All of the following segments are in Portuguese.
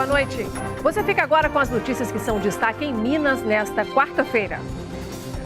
boa noite. Você fica agora com as notícias que são destaque em Minas nesta quarta-feira.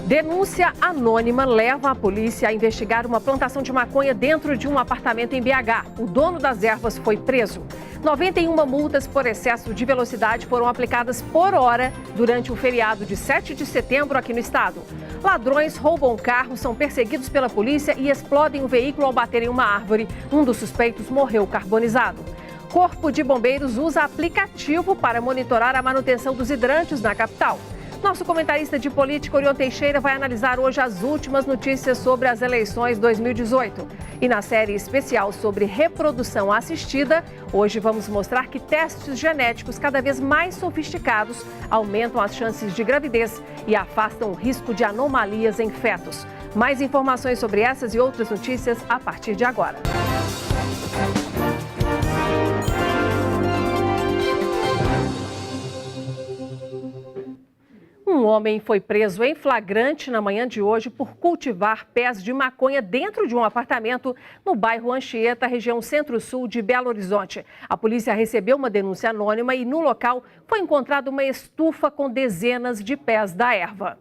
Denúncia anônima leva a polícia a investigar uma plantação de maconha dentro de um apartamento em BH. O dono das ervas foi preso. 91 multas por excesso de velocidade foram aplicadas por hora durante o feriado de 7 de setembro aqui no estado. Ladrões roubam carros, são perseguidos pela polícia e explodem o veículo ao baterem uma árvore. Um dos suspeitos morreu carbonizado. Corpo de Bombeiros usa aplicativo para monitorar a manutenção dos hidrantes na capital. Nosso comentarista de política, Orion Teixeira, vai analisar hoje as últimas notícias sobre as eleições 2018. E na série especial sobre reprodução assistida, hoje vamos mostrar que testes genéticos cada vez mais sofisticados aumentam as chances de gravidez e afastam o risco de anomalias em fetos. Mais informações sobre essas e outras notícias a partir de agora. Um homem foi preso em flagrante na manhã de hoje por cultivar pés de maconha dentro de um apartamento no bairro Anchieta, região centro-sul de Belo Horizonte. A polícia recebeu uma denúncia anônima e no local foi encontrada uma estufa com dezenas de pés da erva.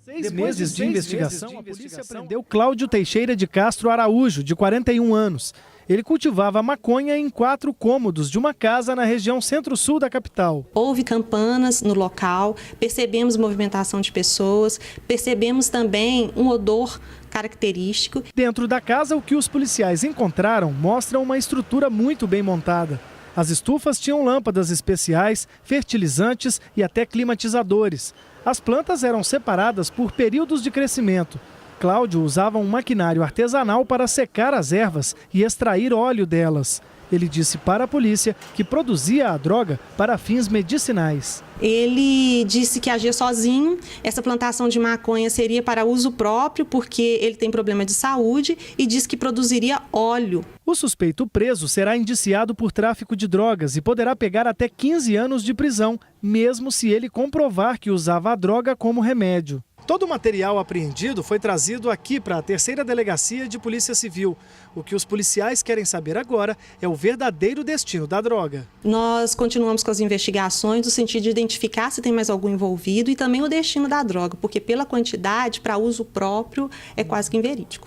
Depois de 6 meses de investigação, a polícia prendeu Cláudio Teixeira de Castro Araújo, de 41 anos. Ele cultivava maconha em 4 cômodos de uma casa na região centro-sul da capital. Houve campanas no local, percebemos movimentação de pessoas, percebemos também um odor característico. Dentro da casa, o que os policiais encontraram mostra uma estrutura muito bem montada. As estufas tinham lâmpadas especiais, fertilizantes e até climatizadores. As plantas eram separadas por períodos de crescimento. Cláudio usava um maquinário artesanal para secar as ervas e extrair óleo delas. Ele disse para a polícia que produzia a droga para fins medicinais. Ele disse que agia sozinho, essa plantação de maconha seria para uso próprio porque ele tem problema de saúde e disse que produziria óleo. O suspeito preso será indiciado por tráfico de drogas e poderá pegar até 15 anos de prisão, mesmo se ele comprovar que usava a droga como remédio. Todo o material apreendido foi trazido aqui para a 3ª Delegacia de Polícia Civil. O que os policiais querem saber agora é o verdadeiro destino da droga. Nós continuamos com as investigações no sentido de identificar se tem mais algum envolvido e também o destino da droga, porque pela quantidade, para uso próprio, é quase que inverídico.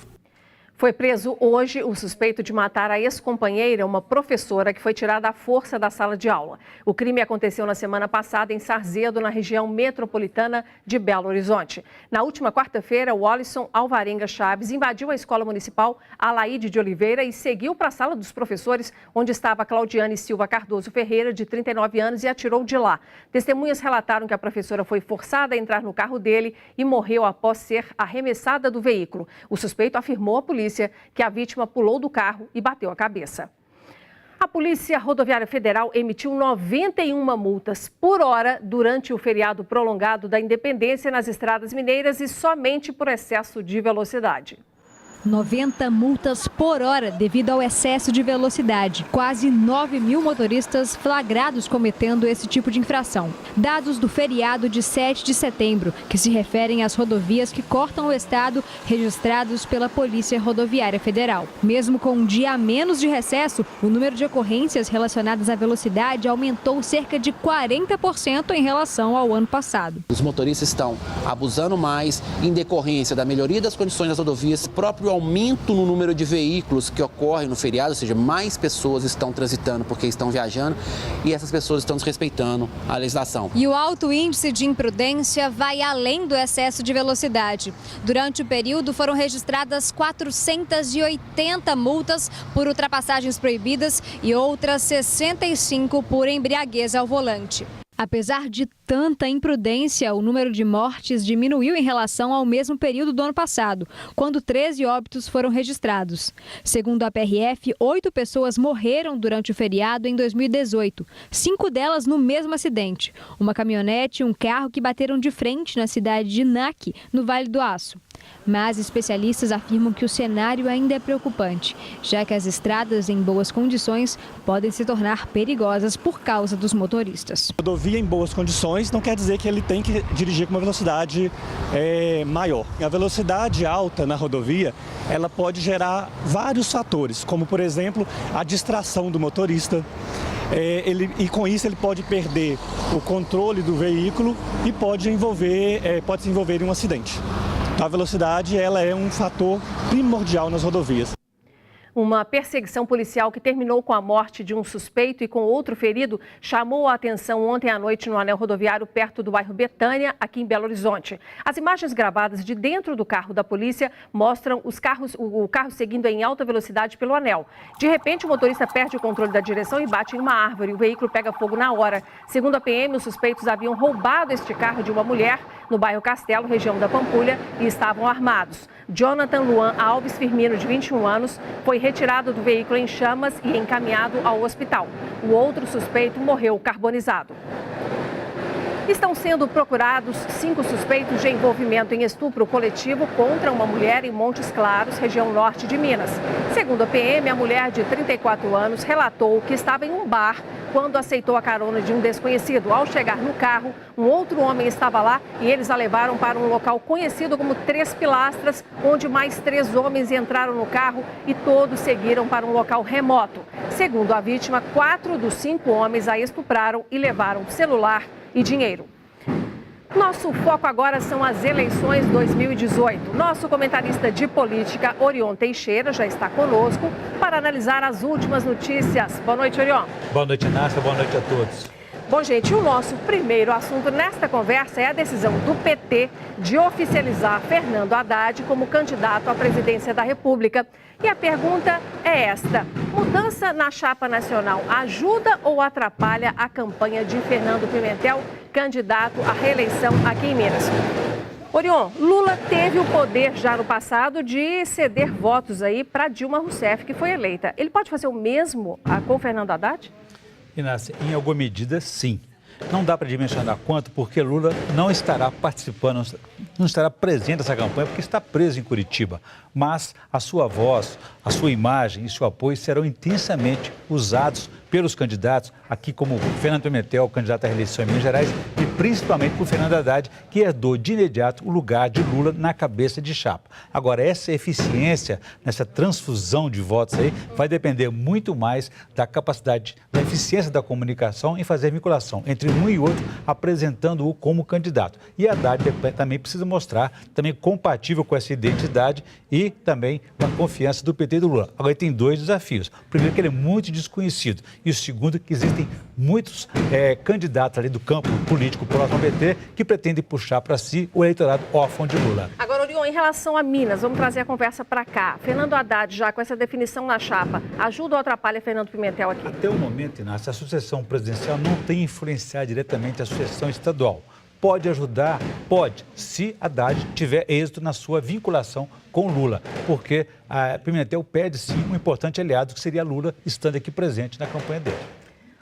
Foi preso hoje o suspeito de matar a ex-companheira, uma professora que foi tirada à força da sala de aula. O crime aconteceu na semana passada em Sarzedo, na região metropolitana de Belo Horizonte. Na última quarta-feira, o Alisson Alvarenga Chaves invadiu a escola municipal Alaide de Oliveira e seguiu para a sala dos professores, onde estava Claudiane Silva Cardoso Ferreira, de 39 anos, e atirou de lá. Testemunhas relataram que a professora foi forçada a entrar no carro dele e morreu após ser arremessada do veículo. O suspeito afirmou à polícia que a vítima pulou do carro e bateu a cabeça. A Polícia Rodoviária Federal emitiu 91 multas por hora durante o feriado prolongado da Independência nas estradas mineiras e somente por excesso de velocidade. 90 multas por hora devido ao excesso de velocidade. Quase 9 mil motoristas flagrados cometendo esse tipo de infração. Dados do feriado de 7 de setembro, que se referem às rodovias que cortam o estado, registrados pela Polícia Rodoviária Federal. Mesmo com um dia a menos de recesso, o número de ocorrências relacionadas à velocidade aumentou cerca de 40% em relação ao ano passado. Os motoristas estão abusando mais em decorrência da melhoria das condições das rodovias, próprio aumento no número de veículos que ocorre no feriado, ou seja, mais pessoas estão transitando porque estão viajando e essas pessoas estão desrespeitando a legislação. E o alto índice de imprudência vai além do excesso de velocidade. Durante o período foram registradas 480 multas por ultrapassagens proibidas e outras 65 por embriaguez ao volante. Apesar de tanta imprudência, o número de mortes diminuiu em relação ao mesmo período do ano passado, quando 13 óbitos foram registrados. Segundo a PRF, 8 pessoas morreram durante o feriado em 2018, 5 delas no mesmo acidente. Uma caminhonete e um carro que bateram de frente na cidade de Naque, no Vale do Aço. Mas especialistas afirmam que o cenário ainda é preocupante, já que as estradas em boas condições podem se tornar perigosas por causa dos motoristas. Rodovia em boas condições não quer dizer que ele tem que dirigir com uma velocidade maior. A velocidade alta na rodovia, ela pode gerar vários fatores, como por exemplo a distração do motorista, e com isso ele pode perder o controle do veículo e pode se envolver em um acidente. Então, a velocidade ela é um fator primordial nas rodovias. Uma perseguição policial que terminou com a morte de um suspeito e com outro ferido chamou a atenção ontem à noite no anel rodoviário perto do bairro Betânia, aqui em Belo Horizonte. As imagens gravadas de dentro do carro da polícia mostram o carro seguindo em alta velocidade pelo anel. De repente, o motorista perde o controle da direção e bate em uma árvore. O veículo pega fogo na hora. Segundo a PM, os suspeitos haviam roubado este carro de uma mulher no bairro Castelo, região da Pampulha, e estavam armados. Jonathan Luan Alves Firmino, de 21 anos, foi retirado do veículo em chamas e encaminhado ao hospital. O outro suspeito morreu carbonizado. Estão sendo procurados 5 suspeitos de envolvimento em estupro coletivo contra uma mulher em Montes Claros, região norte de Minas. Segundo a PM, a mulher de 34 anos relatou que estava em um bar quando aceitou a carona de um desconhecido. Ao chegar no carro, um outro homem estava lá e eles a levaram para um local conhecido como Três Pilastras, onde mais 3 homens entraram no carro e todos seguiram para um local remoto. Segundo a vítima, 4 dos 5 homens a estupraram e levaram celular e dinheiro. Nosso foco agora são as eleições 2018. Nosso comentarista de política, Orion Teixeira, já está conosco para analisar as últimas notícias. Boa noite, Orion. Boa noite, Inácia. Boa noite a todos. Bom, gente, o nosso primeiro assunto nesta conversa é a decisão do PT de oficializar Fernando Haddad como candidato à presidência da República. E a pergunta é esta: mudança na chapa nacional ajuda ou atrapalha a campanha de Fernando Pimentel, candidato à reeleição aqui em Minas? Orion, Lula teve o poder já no passado de ceder votos aí para Dilma Rousseff, que foi eleita. Ele pode fazer o mesmo com Fernando Haddad? Inácia, em alguma medida, sim. Não dá para dimensionar quanto, porque Lula não estará participando, não estará presente nessa campanha, porque está preso em Curitiba. Mas a sua voz, a sua imagem e seu apoio serão intensamente usados pelos candidatos, aqui como Fernando Pimentel, candidato à reeleição em Minas Gerais, e principalmente por Fernando Haddad, que herdou de imediato o lugar de Lula na cabeça de chapa. Agora, essa eficiência, nessa transfusão de votos aí, vai depender muito mais da capacidade, da eficiência da comunicação em fazer vinculação entre um e outro, apresentando-o como candidato. E Haddad também precisa mostrar, também compatível com essa identidade e também com a confiança do PT e do Lula. Agora, ele tem 2 desafios. O primeiro, que ele é muito desconhecido. E o segundo, que existem muitos candidatos ali do campo político próximo ao PT que pretendem puxar para si o eleitorado órfão de Lula. Agora, Orion, em relação a Minas, vamos trazer a conversa para cá. Fernando Haddad, já com essa definição na chapa, ajuda ou atrapalha Fernando Pimentel aqui? Até o momento, Inácio, a sucessão presidencial não tem influenciado diretamente a sucessão estadual. Pode ajudar? Pode, se Haddad tiver êxito na sua vinculação com Lula, porque a Pimentel perde sim um importante aliado, que seria Lula, estando aqui presente na campanha dele.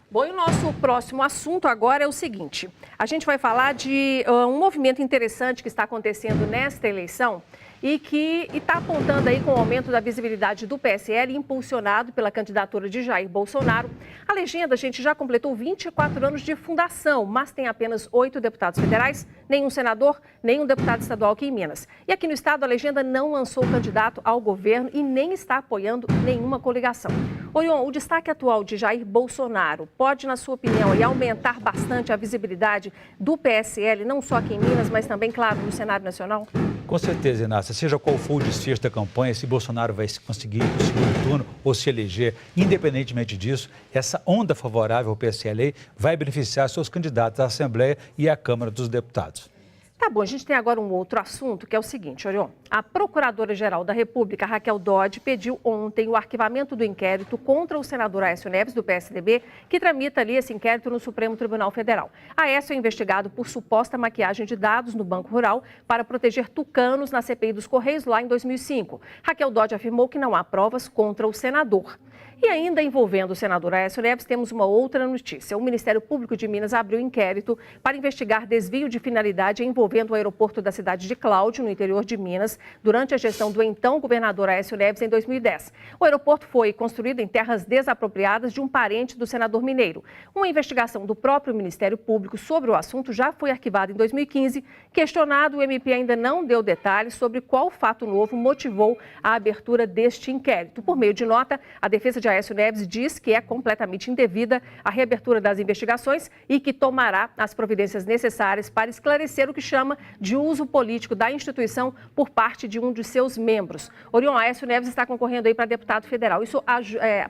Bom, e o nosso próximo assunto agora é o seguinte: a gente vai falar de um movimento interessante que está acontecendo nesta eleição e que está apontando aí com o aumento da visibilidade do PSL, impulsionado pela candidatura de Jair Bolsonaro. A legenda, gente, já completou 24 anos de fundação, mas tem apenas 8 deputados federais, nenhum senador, nenhum deputado estadual aqui em Minas. E aqui no estado, a legenda não lançou candidato ao governo e nem está apoiando nenhuma coligação. Orion, o destaque atual de Jair Bolsonaro pode, na sua opinião, aí, aumentar bastante a visibilidade do PSL, não só aqui em Minas, mas também, claro, no cenário nacional? Com certeza, Inácia. Seja qual for o desfecho da campanha, se Bolsonaro vai conseguir ir para o segundo turno ou se eleger, independentemente disso, essa onda favorável ao PSL vai beneficiar seus candidatos à Assembleia e à Câmara dos Deputados. Tá bom, a gente tem agora um outro assunto, que é o seguinte, Orion. A Procuradora-Geral da República, Raquel Dodge, pediu ontem o arquivamento do inquérito contra o senador Aécio Neves, do PSDB, que tramita ali esse inquérito no Supremo Tribunal Federal. Aécio é investigado por suposta maquiagem de dados no Banco Rural para proteger tucanos na CPI dos Correios lá em 2005. Raquel Dodge afirmou que não há provas contra o senador. E ainda envolvendo o senador Aécio Neves, temos uma outra notícia. O Ministério Público de Minas abriu inquérito para investigar desvio de finalidade envolvendo o aeroporto da cidade de Cláudio, no interior de Minas, durante a gestão do então governador Aécio Neves em 2010. O aeroporto foi construído em terras desapropriadas de um parente do senador mineiro. Uma investigação do próprio Ministério Público sobre o assunto já foi arquivada em 2015. Questionado, o MP ainda não deu detalhes sobre qual fato novo motivou a abertura deste inquérito. Por meio de nota, a defesa de de Aécio Neves diz que é completamente indevida a reabertura das investigações e que tomará as providências necessárias para esclarecer o que chama de uso político da instituição por parte de um de seus membros. Orion, Aécio Neves está concorrendo aí para deputado federal. Isso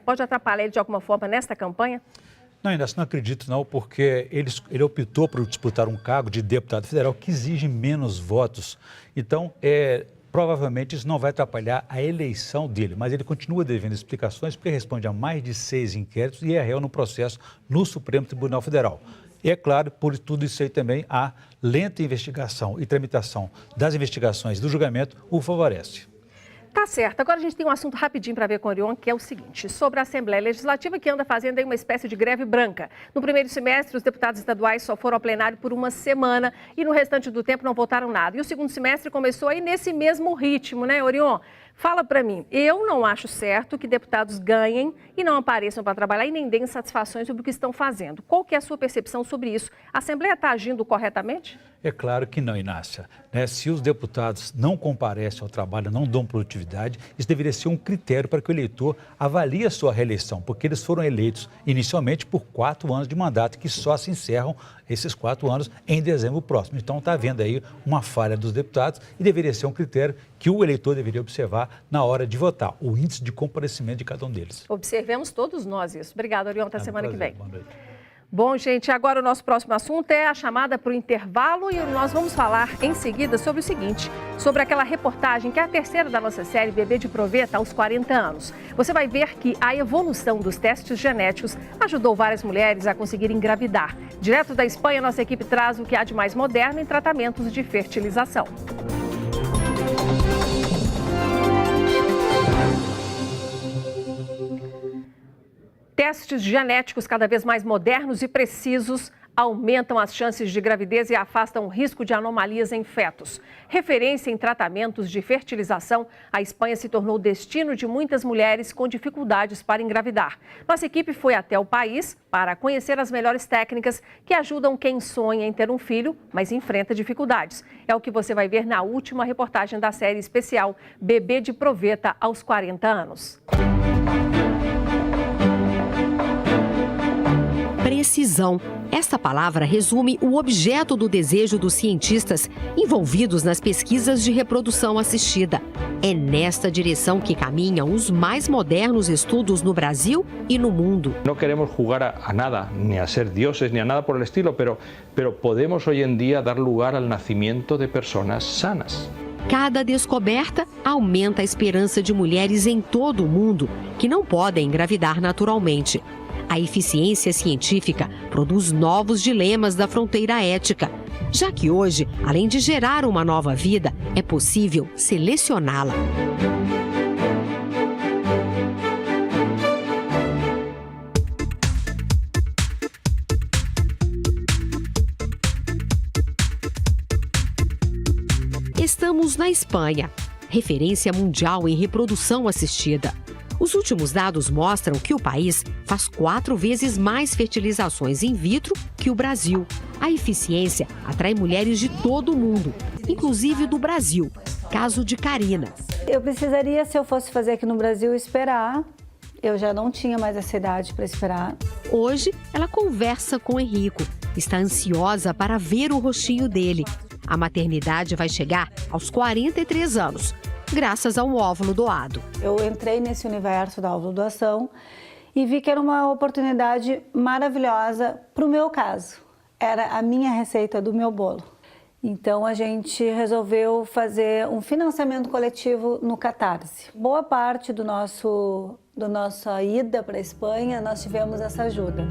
pode atrapalhar ele de alguma forma nesta campanha? Não, Inácio, não acredito não, porque ele optou por disputar um cargo de deputado federal que exige menos votos. Então, provavelmente isso não vai atrapalhar a eleição dele, mas ele continua devendo explicações porque responde a mais de 6 inquéritos e é réu no processo no Supremo Tribunal Federal. E é claro, por tudo isso aí também, a lenta investigação e tramitação das investigações do julgamento o favorece. Tá certo. Agora a gente tem um assunto rapidinho para ver com o Orion, que é o seguinte, sobre a Assembleia Legislativa que anda fazendo aí uma espécie de greve branca. No primeiro semestre, os deputados estaduais só foram ao plenário por uma semana e no restante do tempo não votaram nada. E o segundo semestre começou aí nesse mesmo ritmo, né, Orion? Fala para mim, eu não acho certo que deputados ganhem e não apareçam para trabalhar e nem deem satisfações sobre o que estão fazendo. Qual que é a sua percepção sobre isso? A Assembleia está agindo corretamente? É claro que não, Inácia. Se os deputados não comparecem ao trabalho, não dão produtividade, isso deveria ser um critério para que o eleitor avalie a sua reeleição, porque eles foram eleitos inicialmente por 4 anos de mandato, que só se encerram esses 4 anos em dezembro próximo. Então está havendo aí uma falha dos deputados e deveria ser um critério que o eleitor deveria observar na hora de votar, o índice de comparecimento de cada um deles. Observemos todos nós isso. Obrigada, Orion. Até semana que vem. Boa noite. Bom, gente, agora o nosso próximo assunto é a chamada para o intervalo e nós vamos falar em seguida sobre o seguinte, sobre aquela reportagem que é a terceira da nossa série Bebê de Proveta aos 40 anos. Você vai ver que a evolução dos testes genéticos ajudou várias mulheres a conseguirem engravidar. Direto da Espanha, nossa equipe traz o que há de mais moderno em tratamentos de fertilização. Testes genéticos cada vez mais modernos e precisos aumentam as chances de gravidez e afastam o risco de anomalias em fetos. Referência em tratamentos de fertilização, a Espanha se tornou destino de muitas mulheres com dificuldades para engravidar. Nossa equipe foi até o país para conhecer as melhores técnicas que ajudam quem sonha em ter um filho, mas enfrenta dificuldades. É o que você vai ver na última reportagem da série especial Bebê de Proveta aos 40 anos. Precisão. Esta palavra resume o objeto do desejo dos cientistas envolvidos nas pesquisas de reprodução assistida. É nesta direção que caminham os mais modernos estudos no Brasil e no mundo. Não queremos jugar a nada, nem a ser dioses, nem a nada por el estilo, pero podemos hoy en día dar lugar al nacimiento de personas sanas. Cada descoberta aumenta a esperança de mulheres em todo o mundo que não podem engravidar naturalmente. A eficiência científica produz novos dilemas da fronteira ética, já que hoje, além de gerar uma nova vida, é possível selecioná-la. Estamos na Espanha, referência mundial em reprodução assistida. Os últimos dados mostram que o país faz 4 vezes mais fertilizações in vitro que o Brasil. A eficiência atrai mulheres de todo o mundo, inclusive do Brasil. Caso de Karina. Eu precisaria, se eu fosse fazer aqui no Brasil, esperar. Eu já não tinha mais essa idade para esperar. Hoje, ela conversa com Henrico. Está ansiosa para ver o rostinho dele. A maternidade vai chegar aos 43 anos. Graças ao óvulo doado. Eu entrei nesse universo da óvulo doação e vi que era uma oportunidade maravilhosa para o meu caso. Era a minha receita do meu bolo. Então a gente resolveu fazer um financiamento coletivo no Catarse. Boa parte do nossa ida para a Espanha, nós tivemos essa ajuda.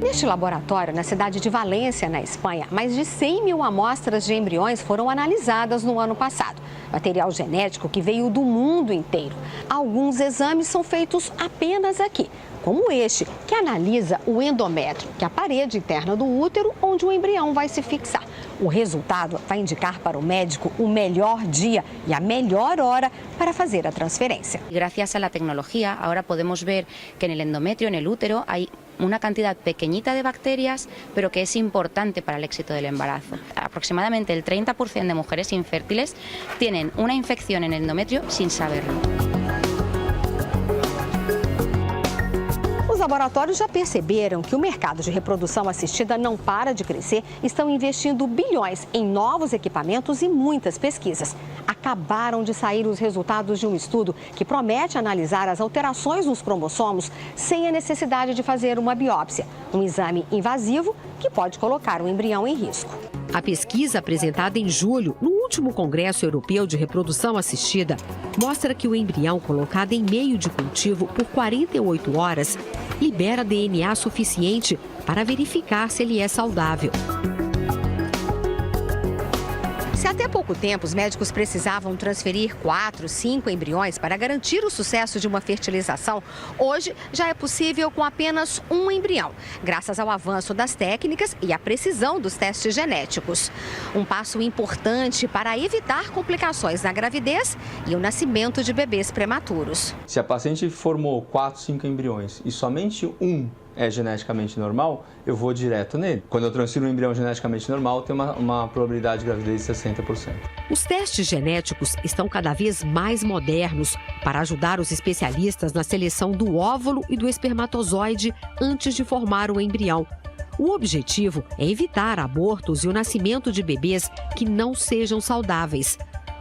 Neste laboratório, na cidade de Valência, na Espanha, mais de 100 mil amostras de embriões foram analisadas no ano passado. Material genético que veio do mundo inteiro. Alguns exames são feitos apenas aqui, como este, que analisa o endométrio, que é a parede interna do útero onde o embrião vai se fixar. O resultado vai indicar para o médico o melhor dia e a melhor hora para fazer a transferência. Gracias a la tecnología, ahora podemos ver que en el endometrio, en el útero, hay una cantidad pequeñita de bacterias, pero que es importante para el éxito del embarazo. Aproximadamente el 30% de mujeres infértiles tienen una infección en el endometrio sin saberlo. Alguns laboratórios já perceberam que o mercado de reprodução assistida não para de crescer, estão investindo bilhões em novos equipamentos e muitas pesquisas. Acabaram de sair os resultados de um estudo que promete analisar as alterações nos cromossomos sem a necessidade de fazer uma biópsia, um exame invasivo que pode colocar o embrião em risco. A pesquisa apresentada em julho, no último Congresso Europeu de Reprodução Assistida, mostra que o embrião colocado em meio de cultivo por 48 horas libera DNA suficiente para verificar se ele é saudável. Se até pouco tempo os médicos precisavam transferir 4, 5 embriões para garantir o sucesso de uma fertilização, hoje já é possível com apenas um embrião, graças ao avanço das técnicas e à precisão dos testes genéticos. Um passo importante para evitar complicações na gravidez e o nascimento de bebês prematuros. Se a paciente formou 4, 5 embriões e somente um é geneticamente normal, eu vou direto nele. Quando eu transfiro um embrião geneticamente normal, tem uma probabilidade de gravidez de 60%. Os testes genéticos estão cada vez mais modernos para ajudar os especialistas na seleção do óvulo e do espermatozoide antes de formar o embrião. O objetivo é evitar abortos e o nascimento de bebês que não sejam saudáveis.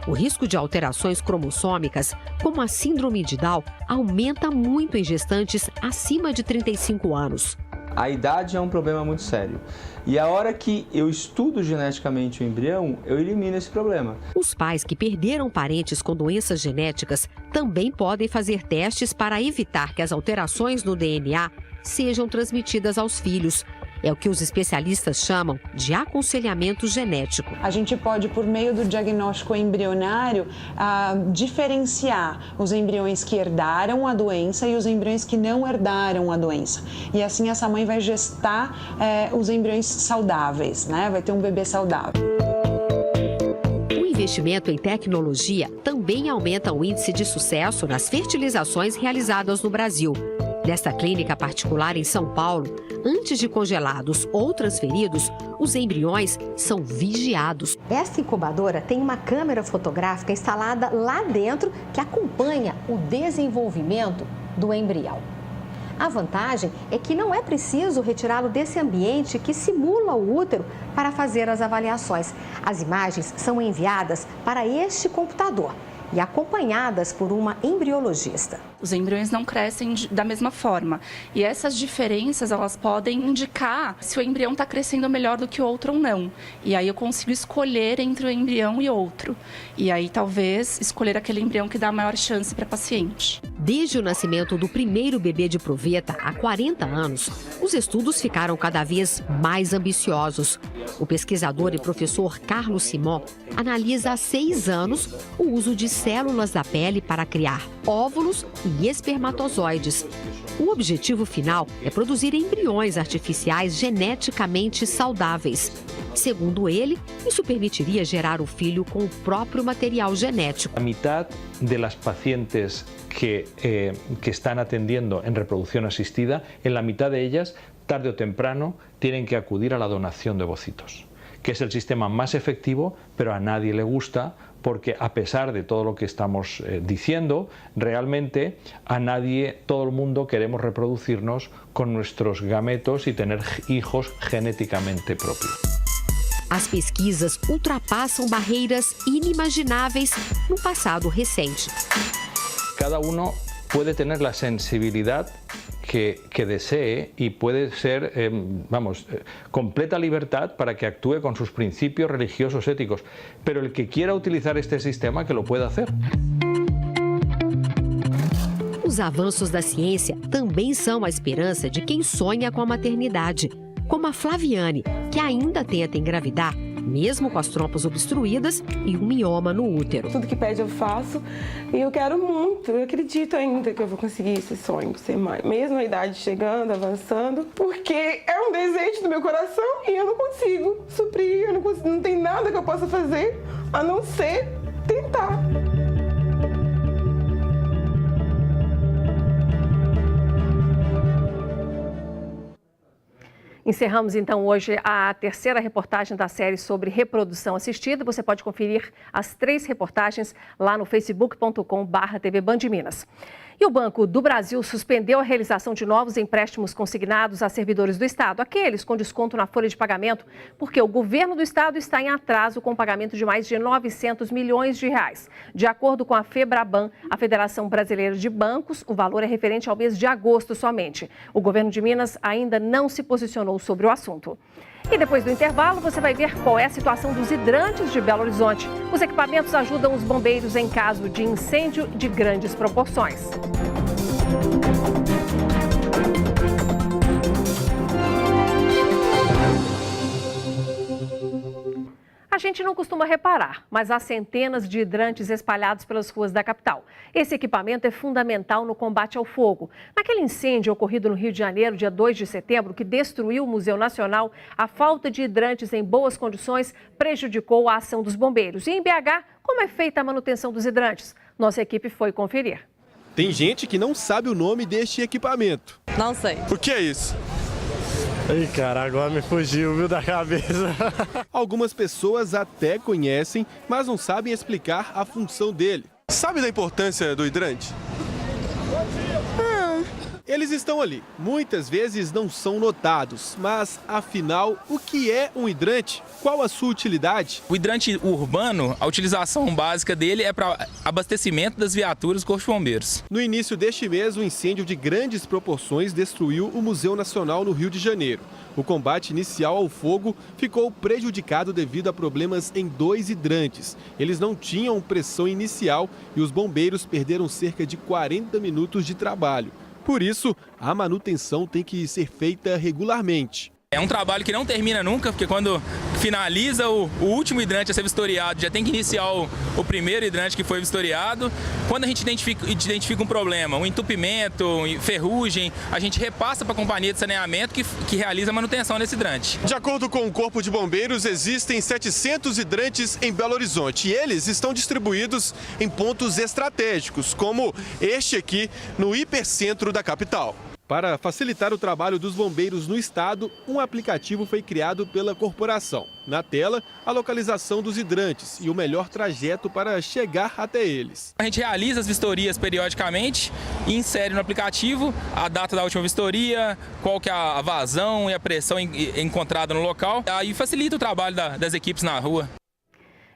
O risco de alterações cromossômicas, como a síndrome de Down, aumenta muito em gestantes acima de 35 anos. A idade é um problema muito sério. E a hora que eu estudo geneticamente o embrião, eu elimino esse problema. Os pais que perderam parentes com doenças genéticas também podem fazer testes para evitar que as alterações no DNA sejam transmitidas aos filhos. É o que os especialistas chamam de aconselhamento genético. A gente pode, por meio do diagnóstico embrionário, diferenciar os embriões que herdaram a doença e os embriões que não herdaram a doença. E assim essa mãe vai gestar os embriões saudáveis, né? Vai ter um bebê saudável. O investimento em tecnologia também aumenta o índice de sucesso nas fertilizações realizadas no Brasil. Nesta clínica particular em São Paulo, antes de congelados ou transferidos, os embriões são vigiados. Esta incubadora tem uma câmera fotográfica instalada lá dentro que acompanha o desenvolvimento do embrião. A vantagem é que não é preciso retirá-lo desse ambiente que simula o útero para fazer as avaliações. As imagens são enviadas para este computador e acompanhadas por uma embriologista. Os embriões não crescem da mesma forma e essas diferenças elas podem indicar se o embrião está crescendo melhor do que o outro ou não. E aí eu consigo escolher entre um embrião e outro. E aí talvez escolher aquele embrião que dá a maior chance para a paciente. Desde o nascimento do primeiro bebê de proveta há 40 anos, os estudos ficaram cada vez mais ambiciosos. O pesquisador e professor Carlos Simon analisa há 6 anos o uso de células da pele para criar óvulos e espermatozoides. O objetivo final é produzir embriões artificiais geneticamente saudáveis. Segundo ele, isso permitiria gerar o filho com o próprio material genético. A metade das pacientes que están atendiendo en reproducción asistida, en la mitad de ellas, tarde o temprano, tienen que acudir a la donación de ovocitos, que es el sistema más efectivo, pero a nadie le gusta, porque a pesar de todo lo que estamos diciendo, realmente a nadie, todo el mundo queremos reproducirnos con nuestros gametos y tener hijos genéticamente propios. As pesquisas ultrapassam barreiras inimagináveis no passado recente. Cada uno puede tener la sensibilidad que desee y puede ser, completa libertad para que actúe con sus principios religiosos éticos. Pero el que quiera utilizar este sistema, que lo pueda hacer. Os avanços da ciência também são a esperança de quem sonha com a maternidade, como a Flaviane, que ainda tenta engravidar, mesmo com as trompas obstruídas e um mioma no útero. Tudo que pede eu faço e eu quero muito, eu acredito ainda que eu vou conseguir esse sonho, ser mãe. Mesmo a idade chegando, avançando, porque é um desejo do meu coração e eu não consigo suprir, não tem nada que eu possa fazer a não ser tentar. Encerramos então hoje a terceira reportagem da série sobre reprodução assistida. Você pode conferir as 3 reportagens lá no facebook.com/TV Band Minas. E o Banco do Brasil suspendeu a realização de novos empréstimos consignados a servidores do Estado, aqueles com desconto na folha de pagamento, porque o governo do Estado está em atraso com o pagamento de mais de 900 milhões de reais. De acordo com a FEBRABAN, a Federação Brasileira de Bancos, o valor é referente ao mês de agosto somente. O governo de Minas ainda não se posicionou sobre o assunto. E depois do intervalo, você vai ver qual é a situação dos hidrantes de Belo Horizonte. Os equipamentos ajudam os bombeiros em caso de incêndio de grandes proporções. A gente não costuma reparar, mas há centenas de hidrantes espalhados pelas ruas da capital. Esse equipamento é fundamental no combate ao fogo. Naquele incêndio ocorrido no Rio de Janeiro, dia 2 de setembro, que destruiu o Museu Nacional, a falta de hidrantes em boas condições prejudicou a ação dos bombeiros. E em BH, como é feita a manutenção dos hidrantes? Nossa equipe foi conferir. Tem gente que não sabe o nome deste equipamento. Não sei. O que é isso? Ih, cara, agora me fugiu, viu, da cabeça. Algumas pessoas até conhecem, mas não sabem explicar a função dele. Sabe da importância do hidrante? Eles estão ali. Muitas vezes não são notados, mas afinal, o que é um hidrante? Qual a sua utilidade? O hidrante urbano, a utilização básica dele é para abastecimento das viaturas do Corpo de Bombeiros. No início deste mês, um incêndio de grandes proporções destruiu o Museu Nacional no Rio de Janeiro. O combate inicial ao fogo ficou prejudicado devido a problemas em 2 hidrantes. Eles não tinham pressão inicial e os bombeiros perderam cerca de 40 minutos de trabalho. Por isso, a manutenção tem que ser feita regularmente. É um trabalho que não termina nunca, porque quando finaliza o último hidrante a ser vistoriado, já tem que iniciar o primeiro hidrante que foi vistoriado. Quando a gente identifica um problema, um entupimento, ferrugem, a gente repassa para a companhia de saneamento que realiza a manutenção desse hidrante. De acordo com o Corpo de Bombeiros, existem 700 hidrantes em Belo Horizonte e eles estão distribuídos em pontos estratégicos, como este aqui no hipercentro da capital. Para facilitar o trabalho dos bombeiros no estado, um aplicativo foi criado pela corporação. Na tela, a localização dos hidrantes e o melhor trajeto para chegar até eles. A gente realiza as vistorias periodicamente e insere no aplicativo a data da última vistoria, qual que é a vazão e a pressão encontrada no local. Aí facilita o trabalho das equipes na rua.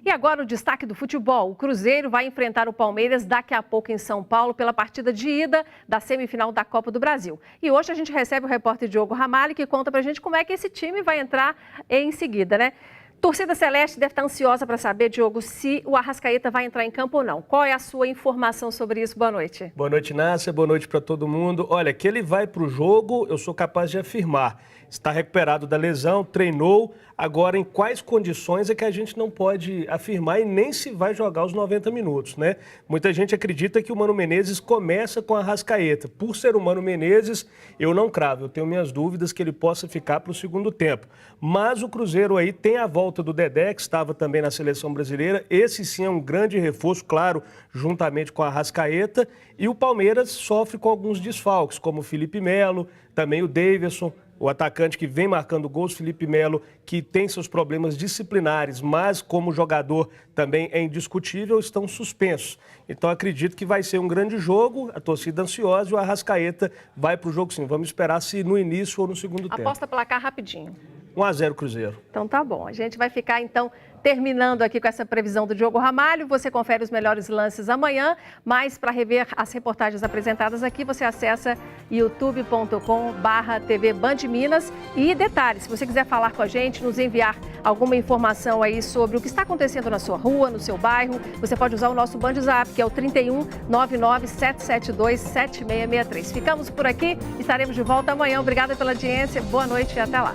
E agora o destaque do futebol. O Cruzeiro vai enfrentar o Palmeiras daqui a pouco em São Paulo pela partida de ida da semifinal da Copa do Brasil. E hoje a gente recebe o repórter Diogo Ramalho, que conta pra gente como é que esse time vai entrar em seguida, né? Torcida Celeste deve estar ansiosa para saber, Diogo, se o Arrascaeta vai entrar em campo ou não. Qual é a sua informação sobre isso? Boa noite. Boa noite, Nácia. Boa noite para todo mundo. Olha, que ele vai para o jogo, eu sou capaz de afirmar. Está recuperado da lesão, treinou. Agora, em quais condições é que a gente não pode afirmar e nem se vai jogar os 90 minutos, né? Muita gente acredita que o Mano Menezes começa com a Arrascaeta. Por ser o Mano Menezes, eu não cravo. Eu tenho minhas dúvidas que ele possa ficar para o segundo tempo. Mas o Cruzeiro aí tem a volta do Dedé, que estava também na seleção brasileira. Esse sim é um grande reforço, claro, juntamente com a Arrascaeta. E o Palmeiras sofre com alguns desfalques, como o Felipe Melo, também o Davidson. O atacante que vem marcando gols, Felipe Melo, que tem seus problemas disciplinares, mas como jogador também é indiscutível, estão suspensos. Então acredito que vai ser um grande jogo, a torcida ansiosa e o Arrascaeta vai para o jogo sim. Vamos esperar se no início ou no segundo tempo. Aposta placar rapidinho. 1-0 Cruzeiro. Então tá bom. A gente vai ficar então terminando aqui com essa previsão do Diogo Ramalho. Você confere os melhores lances amanhã, mas para rever as reportagens apresentadas aqui, você acessa youtube.com/TV Band Minas. E detalhe, se você quiser falar com a gente, nos enviar alguma informação aí sobre o que está acontecendo na sua rua, no seu bairro, você pode usar o nosso Band Zap, que é o 31 99 772 7663. Ficamos por aqui, estaremos de volta amanhã. Obrigada pela audiência, boa noite e até lá.